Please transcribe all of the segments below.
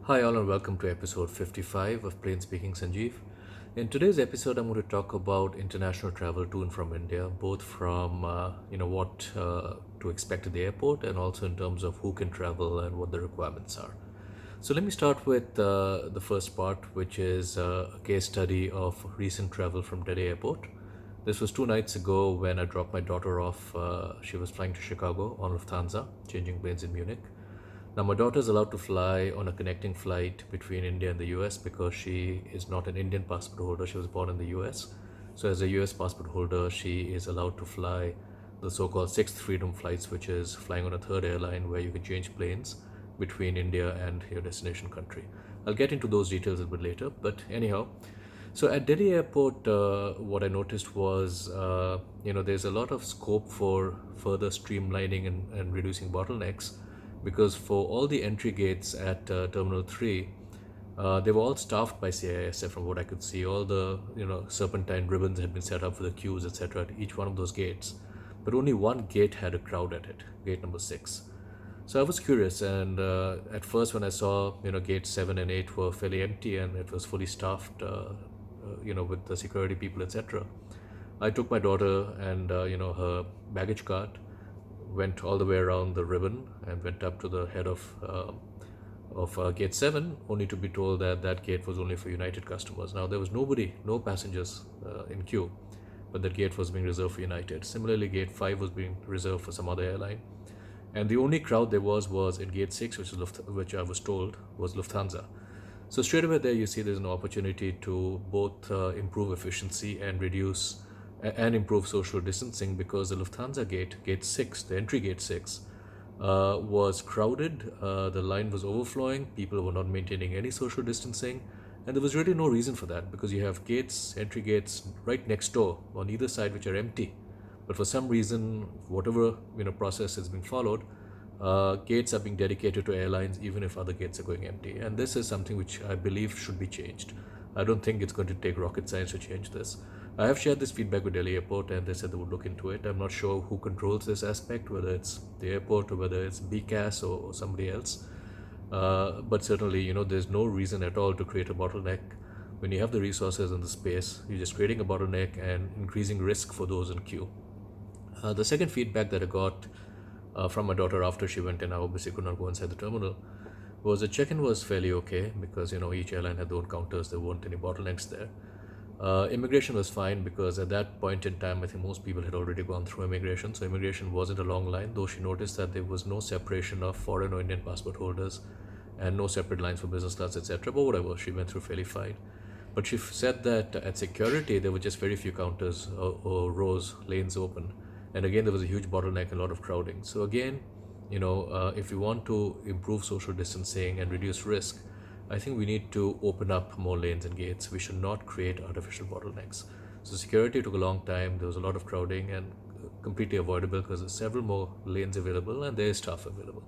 Hi, all, and welcome to episode 55 of Plain Speaking Sanjiv. In today's episode, I'm going to talk about international travel to and from India, both from what to expect at the airport, and also in terms of who can travel and what the requirements are. So let me start with the first part, which is a case study of recent travel from Delhi Airport. This was 2 nights ago when I dropped my daughter off. She was flying to Chicago on Lufthansa, changing planes in Munich. Now, my daughter is allowed to fly on a connecting flight between India and the US because she is not an Indian passport holder. She was born in the US. So, as a US passport holder, she is allowed to fly the so called sixth freedom flights, which is flying on a third airline where you can change planes between India and your destination country. I'll get into those details a bit later, but anyhow. So at Delhi airport, what I noticed was, there's a lot of scope for further streamlining and reducing bottlenecks because for all the entry gates at Terminal 3, they were all staffed by CISF from what I could see. All the serpentine ribbons had been set up for the queues, etc. at each one of those gates. But only one gate had a crowd at it, gate number 6. So I was curious, and at first when I saw gates 7 and 8 were fairly empty and it was fully staffed, with the security people, etc. I took my daughter and her baggage cart, went all the way around the ribbon and went up to the head of gate 7, only to be told that that gate was only for United customers. Now there was nobody, no passengers in queue, but that gate was being reserved for United. Similarly, gate 5 was being reserved for some other airline. And the only crowd there was in gate 6, which I was told was Lufthansa. So straight away there you see there's an opportunity to both improve efficiency and reduce and improve social distancing because the Lufthansa gate 6, the entry gate 6, was crowded. The line was overflowing. People were not maintaining any social distancing. And there was really no reason for that because you have entry gates right next door on either side which are empty. But for some reason, whatever process is being followed, gates are being dedicated to airlines even if other gates are going empty. And this is something which I believe should be changed. I don't think it's going to take rocket science to change this. I have shared this feedback with Delhi Airport and they said they would look into it. I'm not sure who controls this aspect, whether it's the airport or whether it's BCAS or somebody else. But certainly, there's no reason at all to create a bottleneck. When you have the resources and the space, you're just creating a bottleneck and increasing risk for those in queue. The second feedback that I got from my daughter after she went in, I obviously could not go inside the terminal, was the check-in was fairly okay because each airline had their own counters. There weren't any bottlenecks there. Immigration was fine because at that point in time, I think most people had already gone through immigration. So immigration wasn't a long line, though she noticed that there was no separation of foreign or Indian passport holders and no separate lines for business class, etc. But whatever, she went through fairly fine. But she said that at security, there were just very few counters or rows, lanes open. And again, there was a huge bottleneck, a lot of crowding. So again, if we want to improve social distancing and reduce risk, I think we need to open up more lanes and gates. We should not create artificial bottlenecks. So security took a long time. There was a lot of crowding and completely avoidable because there's several more lanes available and there is staff available.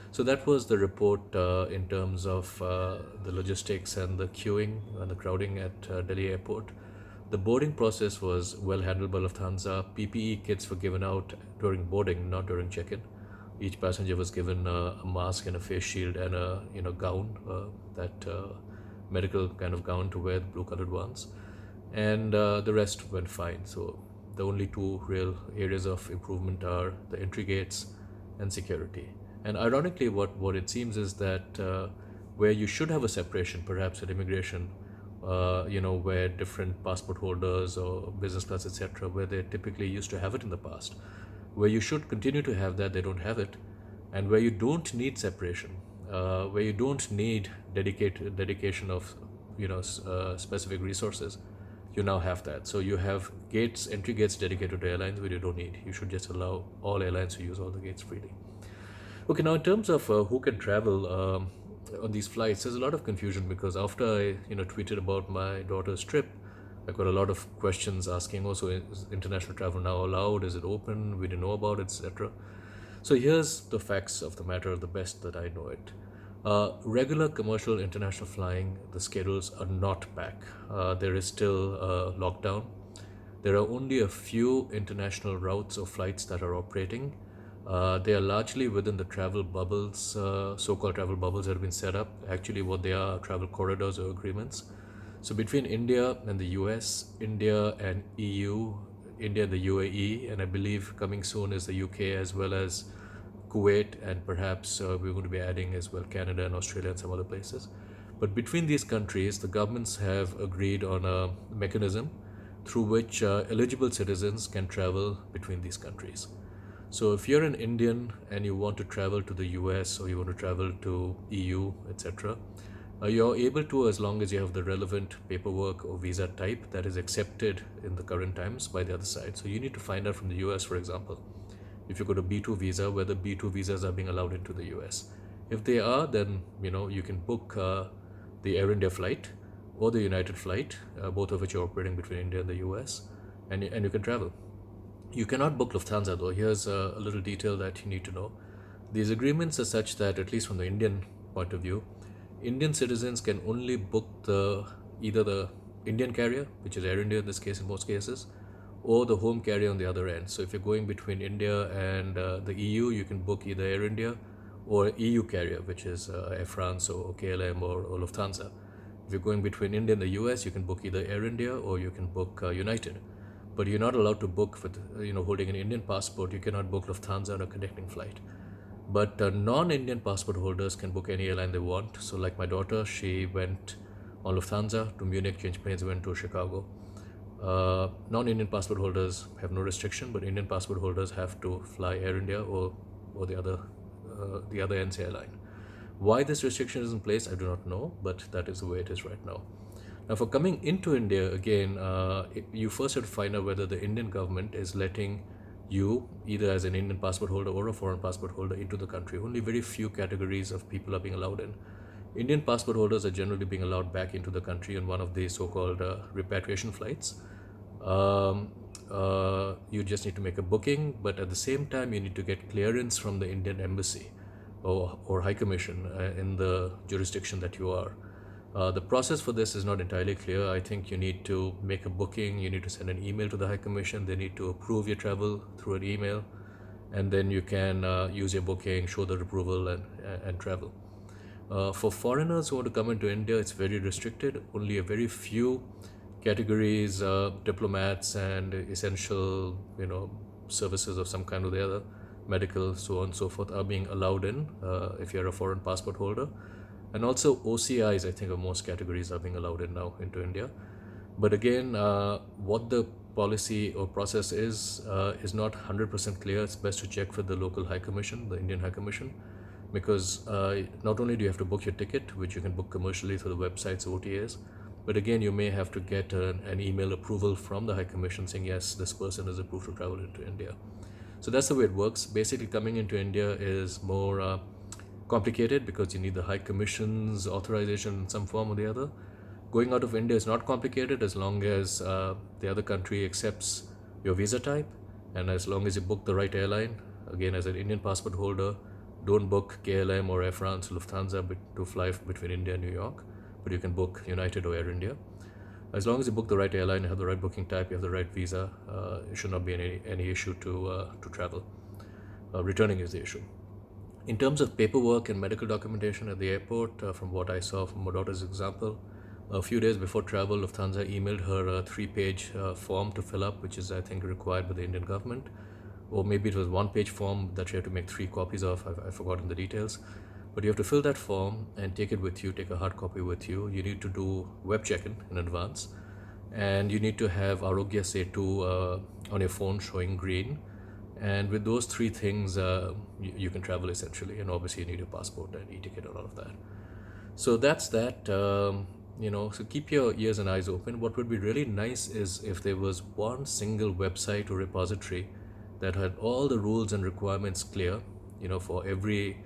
So that was the report in terms of the logistics and the queuing and the crowding at Delhi Airport. The boarding process was well handled by Lufthansa. PPE kits were given out during boarding, not during check-in. Each passenger was given a mask and a face shield and a gown, that medical kind of gown to wear, the blue-colored ones, and the rest went fine. So the only two real areas of improvement are the entry gates and security. And ironically, what it seems is that where you should have a separation, perhaps at immigration, where different passport holders or business class, etc., where they typically used to have it in the past, where you should continue to have that, they don't have it, and where you don't need separation, where you don't need dedication of specific resources, you now have that. So you have entry gates dedicated to airlines where you don't need. You should just allow all airlines to use all the gates freely. Okay, now in terms of who can travel on these flights, there's a lot of confusion because after I tweeted about my daughter's trip, I got a lot of questions asking, also, is international travel now allowed? Is it open? We didn't know about it, etc. So here's the facts of the matter, the best that I know it. Regular commercial international flying, the schedules are not back. There is still a lockdown. There are only a few international routes or flights that are operating. They are largely within the travel bubbles, so-called travel bubbles that have been set up. Actually, what they are travel corridors or agreements. So between India and the US, India and EU, India and the UAE, and I believe coming soon is the UK as well as Kuwait, and perhaps we're going to be adding as well Canada and Australia and some other places. But between these countries, the governments have agreed on a mechanism through which eligible citizens can travel between these countries. So if you're an Indian and you want to travel to the US or you want to travel to EU, etc., you're able to, as long as you have the relevant paperwork or visa type that is accepted in the current times by the other side. So you need to find out from the US, for example, if you go to B2 visa, whether B2 visas are being allowed into the US. If they are, then you can book the Air India flight or the United flight, both of which are operating between India and the US, and you can travel. You cannot book Lufthansa though. Here's a little detail that you need to know. These agreements are such that, at least from the Indian point of view, Indian citizens can only book either the Indian carrier, which is Air India in this case, in most cases, or the home carrier on the other end. So if you're going between India and the EU, you can book either Air India or EU carrier, which is Air France or KLM or Lufthansa. If you're going between India and the US, you can book either Air India or you can book United. But you're not allowed to book with, holding an Indian passport. You cannot book Lufthansa on a connecting flight. But non-Indian passport holders can book any airline they want. So like my daughter, she went on Lufthansa to Munich, changed planes, went to Chicago. Non-Indian passport holders have no restriction, but Indian passport holders have to fly Air India or the other NC airline. Why this restriction is in place, I do not know, but that is the way it is right now. Now, for coming into India, again, you first have to find out whether the Indian government is letting you, either as an Indian passport holder or a foreign passport holder, into the country. Only very few categories of people are being allowed in. Indian passport holders are generally being allowed back into the country on one of the so-called repatriation flights. You just need to make a booking, but at the same time, you need to get clearance from the Indian embassy or High Commission in the jurisdiction that you are. The process for this is not entirely clear. I think you need to make a booking, you need to send an email to the High Commission, they need to approve your travel through an email, and then you can use your booking, show the approval, and travel. For foreigners who want to come into India, it's very restricted. Only a very few categories, diplomats and essential, services of some kind or the other, medical, so on and so forth, are being allowed in if you're a foreign passport holder. And also OCIs, I think, of most categories are being allowed in now into India. But again, what the policy or process is not 100% clear. It's best to check with the local High Commission, the Indian High Commission, because not only do you have to book your ticket, which you can book commercially through the websites, OTAs, but again, you may have to get an email approval from the High Commission saying, yes, this person is approved to travel into India. So that's the way it works. Basically, coming into India is more complicated because you need the High Commission's authorization in some form or the other. Going out of India is not complicated as long as the other country accepts your visa type, and as long as you book the right airline. Again, as an Indian passport holder, don't book KLM or Air France, Lufthansa to fly between India and New York, but you can book United or Air India. As long as you book the right airline, you have the right booking type, you have the right visa, it should not be any issue to travel. Returning is the issue. In terms of paperwork and medical documentation at the airport, from what I saw from my daughter's example, a few days before travel, Lufthansa emailed her a 3-page form to fill up, which is, I think, required by the Indian government. Or maybe it was 1-page form that you have to make 3 copies of. I've forgotten the details. But you have to fill that form and take it with you, take a hard copy with you. You need to do web check-in in advance. And you need to have Arogya Setu on your phone showing green. And with those 3 things, you can travel essentially. And obviously you need your passport and e-ticket and all of that. So that's that. So keep your ears and eyes open. What would be really nice is if there was one single website or repository that had all the rules and requirements clear, for every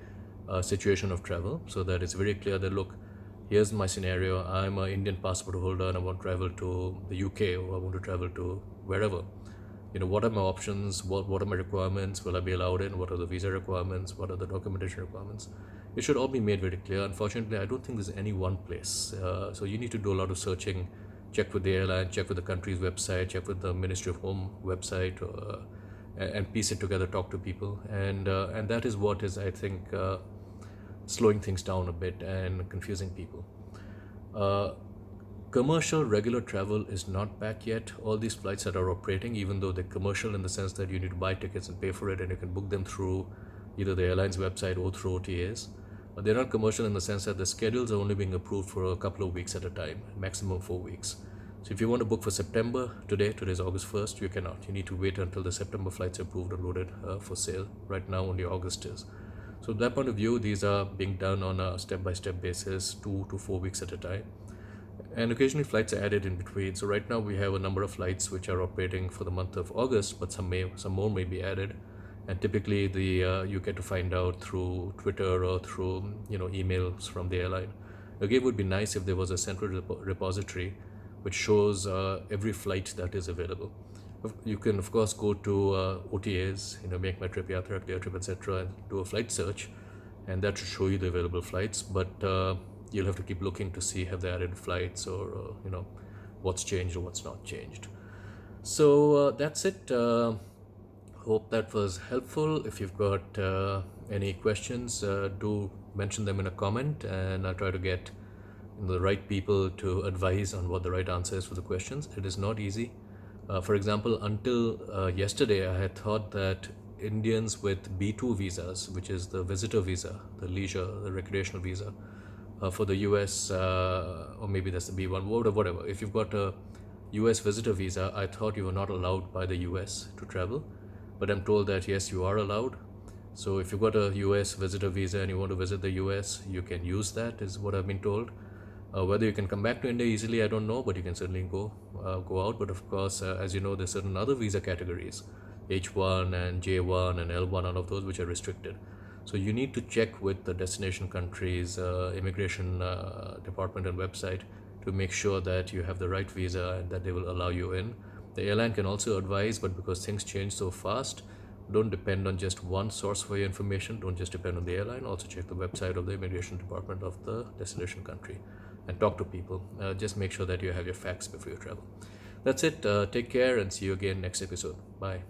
situation of travel, so that it's very clear that, look, here's my scenario. I'm an Indian passport holder and I want to travel to the UK, or I want to travel to wherever. What are my options? What are my requirements? Will I be allowed in? What are the visa requirements? What are the documentation requirements? It should all be made very clear. Unfortunately, I don't think there's any one place. So you need to do a lot of searching, check with the airline, check with the country's website, check with the Ministry of Home website, and piece it together, talk to people, and that is what is, I think, slowing things down a bit and confusing people. Uh, Commercial regular travel is not back yet. All these flights that are operating, even though they're commercial in the sense that you need to buy tickets and pay for it, and you can book them through either the airline's website or through OTAs, but they're not commercial in the sense that the schedules are only being approved for a couple of weeks at a time, maximum 4 weeks. So if you want to book for September, today's August 1st, you cannot. You need to wait until the September flights are approved and loaded for sale. Right now, only August is. So, from that point of view, these are being done on a step by step basis, 2 to 4 weeks at a time. And occasionally flights are added in between. So right now we have a number of flights which are operating for the month of August, but some more may be added. And typically you get to find out through Twitter or through emails from the airline. Again, it would be nice if there was a central repository which shows every flight that is available. You can of course go to OTAs, Make My Trip, Yatra, Clear Trip, etc., and do a flight search, and that should show you the available flights. But you'll have to keep looking to see have they added flights, or what's changed or what's not changed. So that's it. Hope that was helpful. If you've got any questions, do mention them in a comment, and I'll try to get the right people to advise on what the right answer is for the questions. It is not easy. For example, until yesterday, I had thought that Indians with B2 visas, which is the visitor visa, the leisure, the recreational visa, for the US, or maybe that's the B1, whatever. If you've got a US visitor visa, I thought you were not allowed by the US to travel, but I'm told that yes, you are allowed. So if you've got a US visitor visa and you want to visit the US, you can use that, is what I've been told. Whether you can come back to India easily, I don't know, but you can certainly go out. But of course, as you know, there's certain other visa categories, H1 and J1 and L1, all of those which are restricted. So you need to check with the destination country's immigration department and website to make sure that you have the right visa and that they will allow you in. The airline can also advise, but because things change so fast, don't depend on just one source for your information. Don't just depend on the airline. Also check the website of the immigration department of the destination country and talk to people. Just make sure that you have your facts before you travel. That's it. Take care and see you again next episode. Bye.